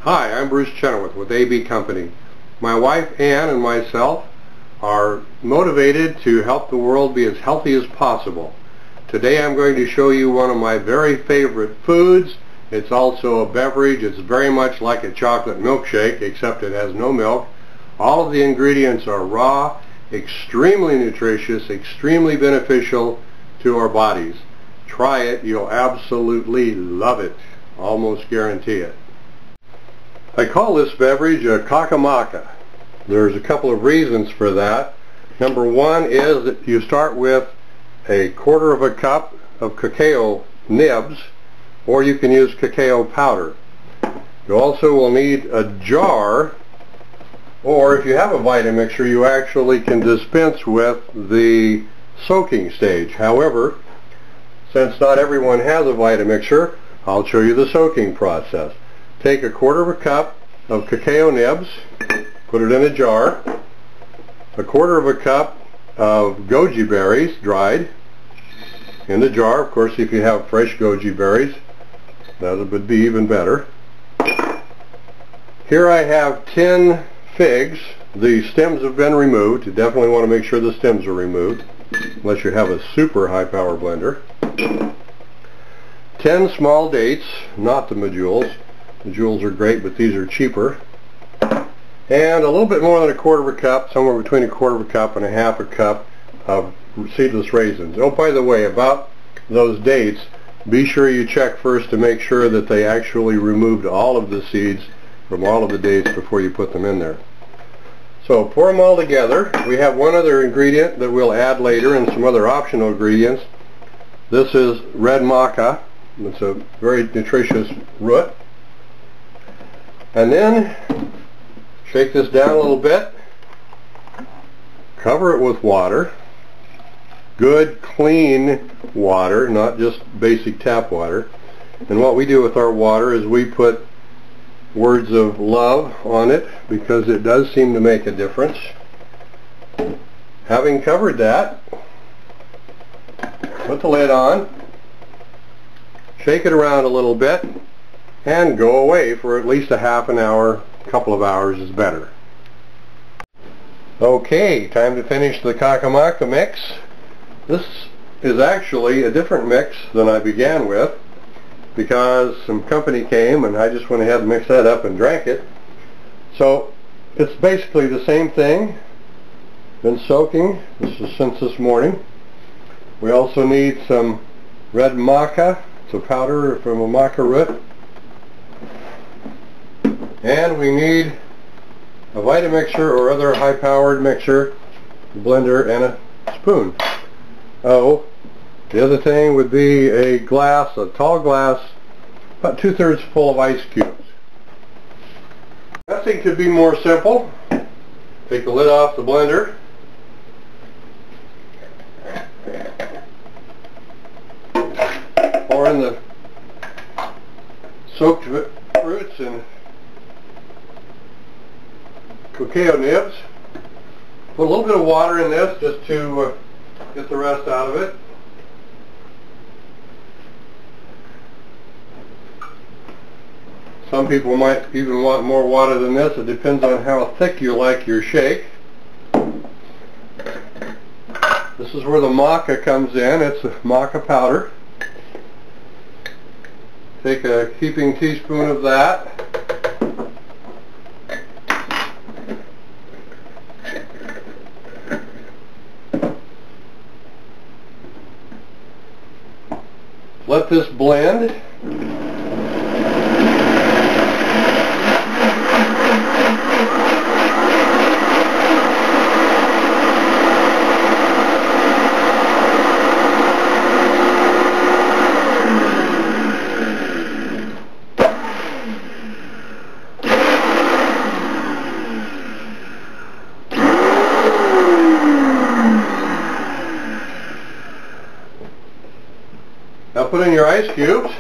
Hi, I'm Bruce Chenoweth with AB Company. My wife Ann and myself are motivated to help the world be as healthy as possible. Today I'm going to show you one of my very favorite foods. It's also a beverage. It's very much like a chocolate milkshake, except it has no milk. All of the ingredients are raw, extremely nutritious, extremely beneficial to our bodies. Try it. You'll absolutely love it. Almost guarantee it. I call this beverage a CACAo MACA. There's a couple of reasons for that. Number one is that you start with a quarter of a cup of cacao nibs, or you can use cacao powder. You also will need a jar, or if you have a Vitamixer, you actually can dispense with the soaking stage. However, since not everyone has a Vitamixer, I'll show you the soaking process. Take a quarter of a cup of cacao nibs, put it in a jar, a quarter of a cup of goji berries, dried, in the jar. Of course, if you have fresh goji berries, that would be even better. Here I have 10 figs. The stems have been removed. You definitely want to make sure the stems are removed, unless you have a super high power blender. 10 small dates, not the medjool. The jewels are great, but these are cheaper. And a little bit more than a quarter of a cup, somewhere between a quarter of a cup and a half a cup of seedless raisins. Oh, by the way, about those dates, be sure you check first to make sure that they actually removed all of the seeds from all of the dates before you put them in there. So pour them all together. We have one other ingredient that we'll add later and some other optional ingredients. This is red maca. It's a very nutritious root. And then shake this down a little bit, cover it with water, good clean water, not just basic tap water. And what we do with our water is we put words of love on it, because it does seem to make a difference. Having covered that, put the lid on, shake it around a little bit, and go away for at least a half an hour. A couple of hours is better. Okay, time to finish the CACAo MACA mix. This is actually a different mix than I began with, because some company came and I just went ahead and mixed that up and drank it. So it's basically the same thing. Been soaking. This is since this morning. We also need some red maca. It's a powder from a maca root. And we need a Vitamixer or other high-powered mixer, blender, and a spoon. Oh, the other thing would be a glass, a tall glass, about 2/3 full of ice cubes. Nothing could be more simple. Take the lid off the blender. Pour in the soaked fruits and cacao nibs. Put a little bit of water in this just to get the rest out of it. Some people might even want more water than this. It depends on how thick you like your shake. This is where the maca comes in. It's a maca powder. Take a heaping teaspoon of that. Let this blend. Now put in your ice cubes.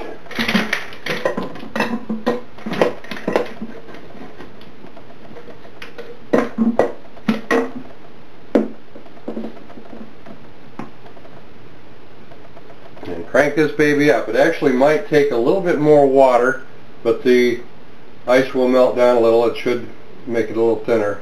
And crank this baby up. It actually might take a little bit more water, but the Ice will melt down a little. It should make it a little thinner.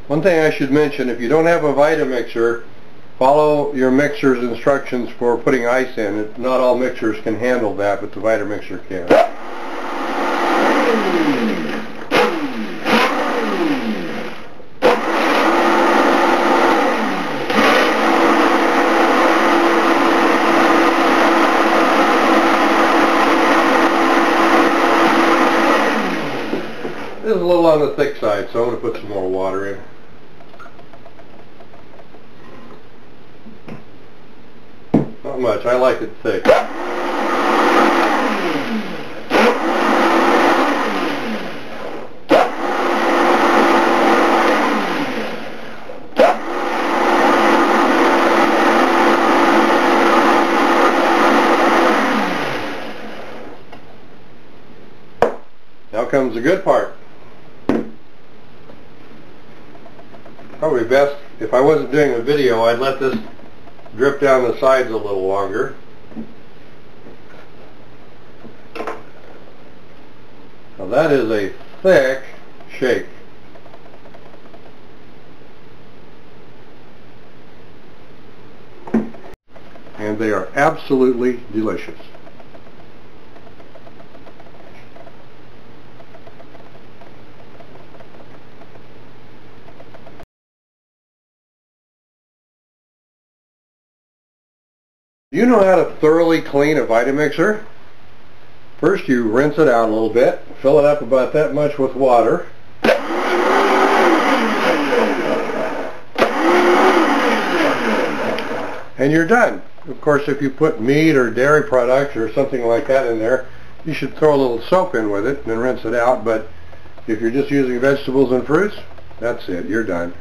One thing I should mention, if you don't have a Vitamixer, follow your mixer's instructions for putting ice in. Not all mixers can handle that, but the Vitamixer can. This is a little on the thick side, so I'm going to put some more water in. Not much. I like it thick. Now comes the good part. Probably best, if I wasn't doing a video, I'd let this drip down the sides a little longer. Now that is a thick shake. And they are absolutely delicious. Do you know how to thoroughly clean a Vitamixer? First you rinse it out a little bit, fill it up about that much with water. And you're done. Of course, if you put meat or dairy products or something like that in there, you should throw a little soap in with it and then rinse it out. But if you're just using vegetables and fruits, that's it. You're done.